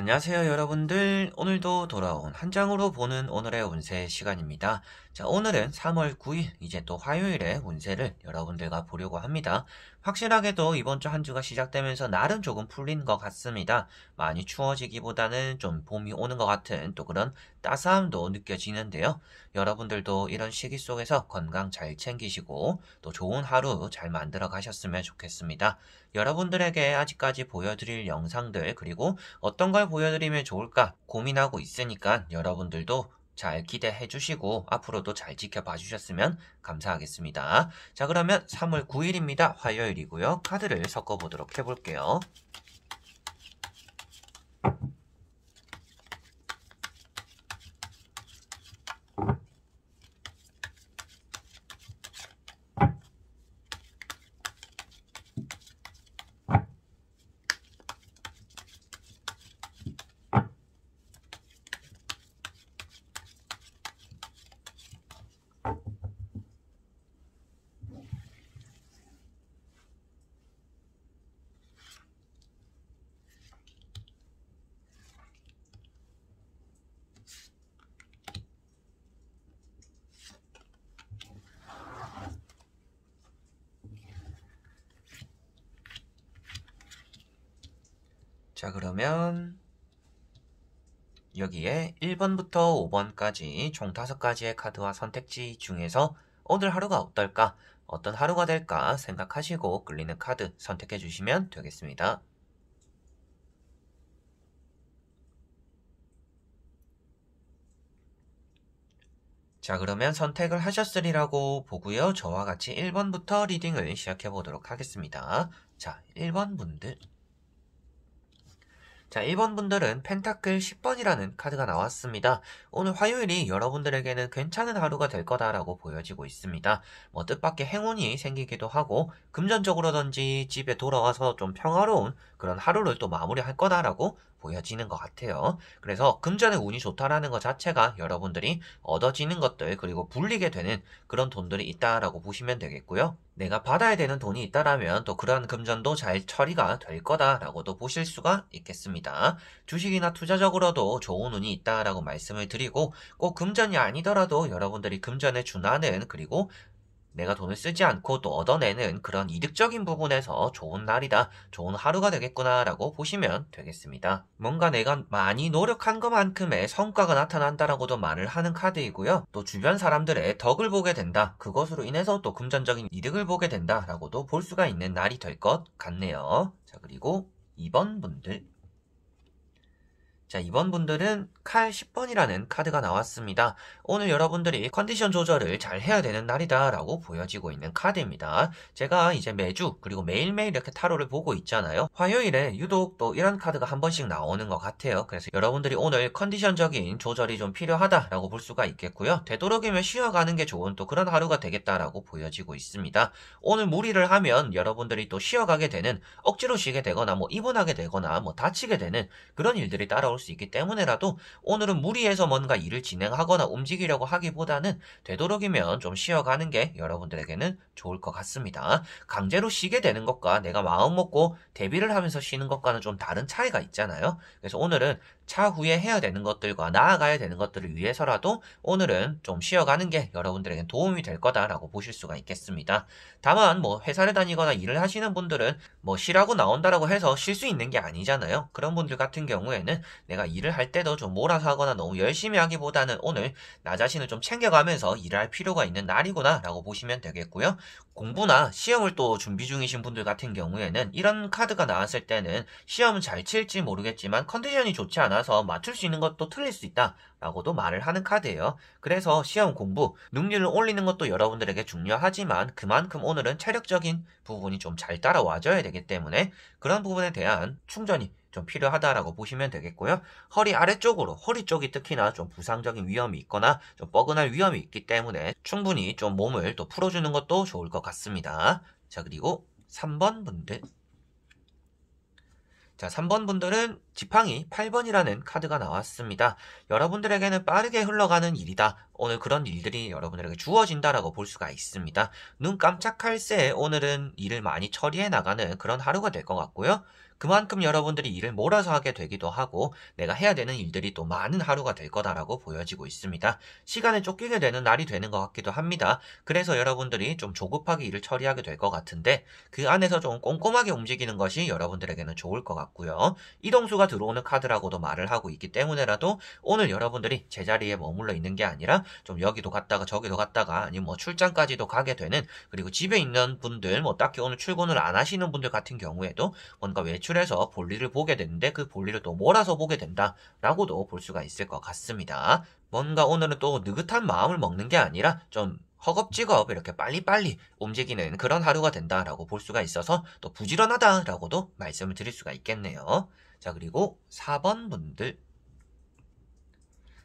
안녕하세요, 여러분들. 오늘도 돌아온 한 장으로 보는 오늘의 운세 시간입니다. 자, 오늘은 3월 9일, 이제 또 화요일의 운세를 여러분들과 보려고 합니다. 확실하게도 이번 주 한 주가 시작되면서 날은 조금 풀린 것 같습니다. 많이 추워지기보다는 좀 봄이 오는 것 같은 또 그런 따스함도 느껴지는데요. 여러분들도 이런 시기 속에서 건강 잘 챙기시고 또 좋은 하루 잘 만들어 가셨으면 좋겠습니다. 여러분들에게 아직까지 보여드릴 영상들 그리고 어떤 걸 보여드리면 좋을까 고민하고 있으니까 여러분들도 잘 기대해 주시고 앞으로도 잘 지켜봐 주셨으면 감사하겠습니다. 자, 그러면 3월 9일입니다. 화요일이고요. 카드를 섞어 보도록 해볼게요. 자, 그러면 여기에 1번부터 5번까지 총 5가지의 카드와 선택지 중에서 오늘 하루가 어떨까? 어떤 하루가 될까 생각하시고 끌리는 카드 선택해 주시면 되겠습니다. 자, 그러면 선택을 하셨으리라고 보고요. 저와 같이 1번부터 리딩을 시작해 보도록 하겠습니다. 자, 1번 분들. 자, 1번 분들은 펜타클 10번이라는 카드가 나왔습니다. 오늘 화요일이 여러분들에게는 괜찮은 하루가 될 거다라고 보여지고 있습니다. 뭐 뜻밖의 행운이 생기기도 하고 금전적으로든지 집에 돌아와서 좀 평화로운 그런 하루를 또 마무리할 거다라고 보여지는 것 같아요. 그래서 금전의 운이 좋다라는 것 자체가 여러분들이 얻어지는 것들 그리고 불리게 되는 그런 돈들이 있다라고 보시면 되겠고요. 내가 받아야 되는 돈이 있다라면 또 그러한 금전도 잘 처리가 될 거다라고도 보실 수가 있겠습니다. 주식이나 투자적으로도 좋은 운이 있다라고 말씀을 드리고 꼭 금전이 아니더라도 여러분들이 금전에 준하는 그리고 내가 돈을 쓰지 않고 또 얻어내는 그런 이득적인 부분에서 좋은 날이다, 좋은 하루가 되겠구나라고 보시면 되겠습니다. 뭔가 내가 많이 노력한 것만큼의 성과가 나타난다라고도 말을 하는 카드이고요. 또 주변 사람들의 덕을 보게 된다, 그것으로 인해서 또 금전적인 이득을 보게 된다라고도 볼 수가 있는 날이 될 것 같네요. 자, 그리고 2번 분들. 자, 이번 분들은 칼 10번이라는 카드가 나왔습니다. 오늘 여러분들이 컨디션 조절을 잘 해야 되는 날이다 라고 보여지고 있는 카드입니다. 제가 이제 매주 그리고 매일매일 이렇게 타로를 보고 있잖아요. 화요일에 유독 또 이런 카드가 한 번씩 나오는 것 같아요. 그래서 여러분들이 오늘 컨디션적인 조절이 좀 필요하다라고 볼 수가 있겠고요. 되도록이면 쉬어가는 게 좋은 또 그런 하루가 되겠다라고 보여지고 있습니다. 오늘 무리를 하면 여러분들이 또 쉬어가게 되는, 억지로 쉬게 되거나 뭐 입원하게 되거나 뭐 다치게 되는 그런 일들이 따라올 수 있기 때문에라도 오늘은 무리해서 뭔가 일을 진행하거나 움직이려고 하기보다는 되도록이면 좀 쉬어가는 게 여러분들에게는 좋을 것 같습니다. 강제로 쉬게 되는 것과 내가 마음 먹고 대비를 하면서 쉬는 것과는 좀 다른 차이가 있잖아요. 그래서 오늘은 차후에 해야 되는 것들과 나아가야 되는 것들을 위해서라도 오늘은 좀 쉬어가는 게 여러분들에겐 도움이 될 거다라고 보실 수가 있겠습니다. 다만 뭐 회사를 다니거나 일을 하시는 분들은 뭐 쉬라고 나온다라고 해서 쉴 수 있는 게 아니잖아요. 그런 분들 같은 경우에는 내가 일을 할 때도 좀 몰아서 하거나 너무 열심히 하기보다는 오늘 나 자신을 좀 챙겨가면서 일을 할 필요가 있는 날이구나 라고 보시면 되겠고요. 공부나 시험을 또 준비 중이신 분들 같은 경우에는 이런 카드가 나왔을 때는 시험은 잘 칠지 모르겠지만 컨디션이 좋지 않아서 맞출 수 있는 것도 틀릴 수 있다 라고도 말을 하는 카드예요. 그래서 시험 공부, 능률을 올리는 것도 여러분들에게 중요하지만 그만큼 오늘은 체력적인 부분이 좀 잘 따라와줘야 되기 때문에 그런 부분에 대한 충전이 좀 필요하다라고 보시면 되겠고요. 허리 아래쪽으로, 허리 쪽이 특히나 좀 부상적인 위험이 있거나 좀 뻐근할 위험이 있기 때문에 충분히 좀 몸을 또 풀어주는 것도 좋을 것 같습니다. 자, 그리고 3번 분들. 자, 3번 분들은 지팡이 8번이라는 카드가 나왔습니다. 여러분들에게는 빠르게 흘러가는 일이다. 오늘 그런 일들이 여러분들에게 주어진다라고 볼 수가 있습니다. 눈 깜짝할 새에 오늘은 일을 많이 처리해 나가는 그런 하루가 될 것 같고요. 그만큼 여러분들이 일을 몰아서 하게 되기도 하고 내가 해야 되는 일들이 또 많은 하루가 될 거다라고 보여지고 있습니다. 시간에 쫓기게 되는 날이 되는 것 같기도 합니다. 그래서 여러분들이 좀 조급하게 일을 처리하게 될 것 같은데 그 안에서 좀 꼼꼼하게 움직이는 것이 여러분들에게는 좋을 것 같고요. 이동수가 들어오는 카드라고도 말을 하고 있기 때문에라도 오늘 여러분들이 제자리에 머물러 있는 게 아니라 좀 여기도 갔다가 저기도 갔다가 아니면 뭐 출장까지도 가게 되는, 그리고 집에 있는 분들 뭐 딱히 오늘 출근을 안 하시는 분들 같은 경우에도 뭔가 외출해서 볼일을 보게 되는데 그 볼일을 또 몰아서 보게 된다라고도 볼 수가 있을 것 같습니다. 뭔가 오늘은 또 느긋한 마음을 먹는 게 아니라 좀 허겁지겁 이렇게 빨리빨리 움직이는 그런 하루가 된다라고 볼 수가 있어서 또 부지런하다라고도 말씀을 드릴 수가 있겠네요. 자, 그리고 4번 분들.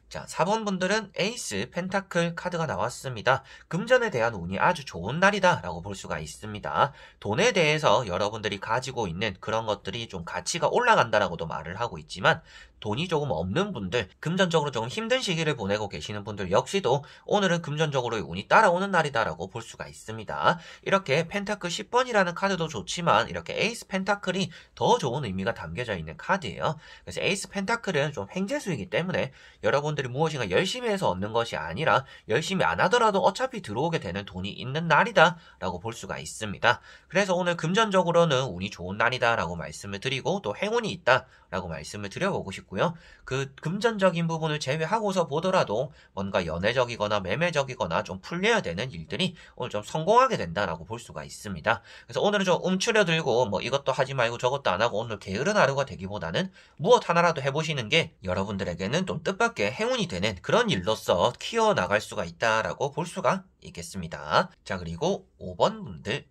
자, 4번 분들은 에이스 펜타클 카드가 나왔습니다. 금전에 대한 운이 아주 좋은 날이다 라고 볼 수가 있습니다. 돈에 대해서 여러분들이 가지고 있는 그런 것들이 좀 가치가 올라간다라고도 말을 하고 있지만 돈이 조금 없는 분들, 금전적으로 조금 힘든 시기를 보내고 계시는 분들 역시도 오늘은 금전적으로의 운이 따라오는 날이다라고 볼 수가 있습니다. 이렇게 펜타클 10번이라는 카드도 좋지만 이렇게 에이스 펜타클이 더 좋은 의미가 담겨져 있는 카드예요. 그래서 에이스 펜타클은 좀 횡재수이기 때문에 여러분들이 무엇인가 열심히 해서 얻는 것이 아니라 열심히 안 하더라도 어차피 들어오게 되는 돈이 있는 날이다 라고 볼 수가 있습니다. 그래서 오늘 금전적으로는 운이 좋은 날이다 라고 말씀을 드리고 또 행운이 있다 라고 말씀을 드려보고 싶고요. 그 금전적인 부분을 제외하고서 보더라도 뭔가 연애적이거나 매매적이거나 좀 풀려야 되는 일들이 오늘 좀 성공하게 된다라고 볼 수가 있습니다. 그래서 오늘은 좀 움츠려들고 뭐 이것도 하지 말고 저것도 안 하고 오늘 게으른 하루가 되기보다는 무엇 하나라도 해보시는 게 여러분들에게는 좀 뜻밖의 행운이 되는 그런 일로서 키워나갈 수가 있다라고 볼 수가 있겠습니다. 자, 그리고 5번 분들.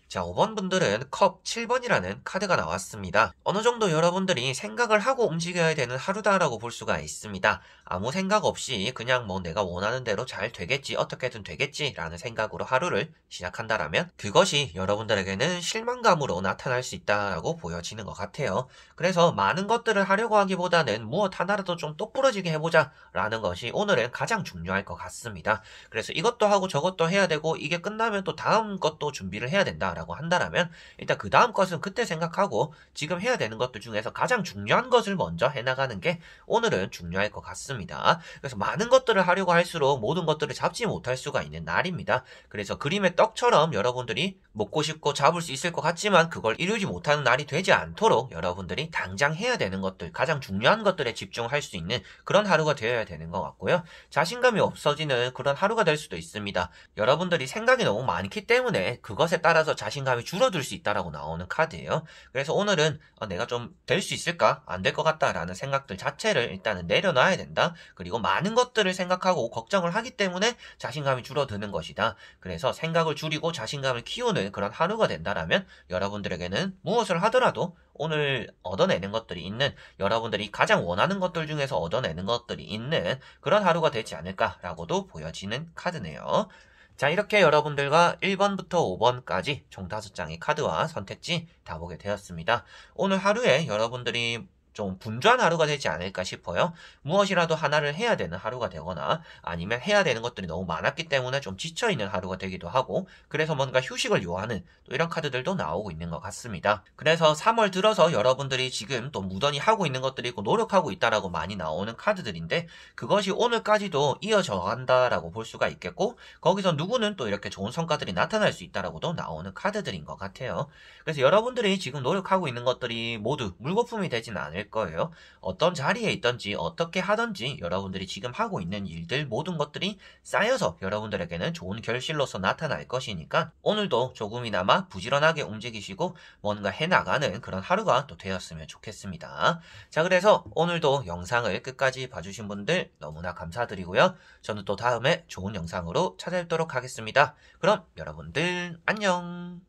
자, 5번 분들은 컵 7번이라는 카드가 나왔습니다. 어느 정도 여러분들이 생각을 하고 움직여야 되는 하루다라고 볼 수가 있습니다. 아무 생각 없이 그냥 뭐 내가 원하는 대로 잘 되겠지, 어떻게든 되겠지 라는 생각으로 하루를 시작한다라면 그것이 여러분들에게는 실망감으로 나타날 수 있다라고 보여지는 것 같아요. 그래서 많은 것들을 하려고 하기보다는 무엇 하나라도 좀 똑부러지게 해보자 라는 것이 오늘은 가장 중요할 것 같습니다. 그래서 이것도 하고 저것도 해야 되고 이게 끝나면 또 다음 것도 준비를 해야 된다 라고 한다라면 일단 그 다음 것은 그때 생각하고 지금 해야 되는 것들 중에서 가장 중요한 것을 먼저 해나가는 게 오늘은 중요할 것 같습니다. 그래서 많은 것들을 하려고 할수록 모든 것들을 잡지 못할 수가 있는 날입니다. 그래서 그림의 떡처럼 여러분들이 먹고 싶고 잡을 수 있을 것 같지만 그걸 이루지 못하는 날이 되지 않도록 여러분들이 당장 해야 되는 것들, 가장 중요한 것들에 집중할 수 있는 그런 하루가 되어야 되는 것 같고요. 자신감이 없어지는 그런 하루가 될 수도 있습니다. 여러분들이 생각이 너무 많기 때문에 그것에 따라서 자신감이 줄어들 수 있다라고 나오는 카드예요. 그래서 오늘은 내가 좀 될 수 있을까? 안 될 것 같다라는 생각들 자체를 일단은 내려놔야 된다. 그리고 많은 것들을 생각하고 걱정을 하기 때문에 자신감이 줄어드는 것이다. 그래서 생각을 줄이고 자신감을 키우는 그런 하루가 된다라면 여러분들에게는 무엇을 하더라도 오늘 얻어내는 것들이 있는, 여러분들이 가장 원하는 것들 중에서 얻어내는 것들이 있는 그런 하루가 되지 않을까라고도 보여지는 카드네요. 자, 이렇게 여러분들과 1번부터 5번까지 총 5장의 카드와 선택지 다 보게 되었습니다. 오늘 하루에 여러분들이 좀 분주한 하루가 되지 않을까 싶어요. 무엇이라도 하나를 해야 되는 하루가 되거나 아니면 해야 되는 것들이 너무 많았기 때문에 좀 지쳐있는 하루가 되기도 하고, 그래서 뭔가 휴식을 요하는 또 이런 카드들도 나오고 있는 것 같습니다. 그래서 3월 들어서 여러분들이 지금 또 무던히 하고 있는 것들이 있고 노력하고 있다라고 많이 나오는 카드들인데 그것이 오늘까지도 이어져 간다라고 볼 수가 있겠고, 거기서 누구는 또 이렇게 좋은 성과들이 나타날 수 있다라고도 나오는 카드들인 것 같아요. 그래서 여러분들이 지금 노력하고 있는 것들이 모두 물거품이 되진 않을 거예요. 어떤 자리에 있든지 어떻게 하든지 여러분들이 지금 하고 있는 일들 모든 것들이 쌓여서 여러분들에게는 좋은 결실로서 나타날 것이니까 오늘도 조금이나마 부지런하게 움직이시고 뭔가 해나가는 그런 하루가 또 되었으면 좋겠습니다. 자, 그래서 오늘도 영상을 끝까지 봐주신 분들 너무나 감사드리고요. 저는 또 다음에 좋은 영상으로 찾아뵙도록 하겠습니다. 그럼 여러분들 안녕.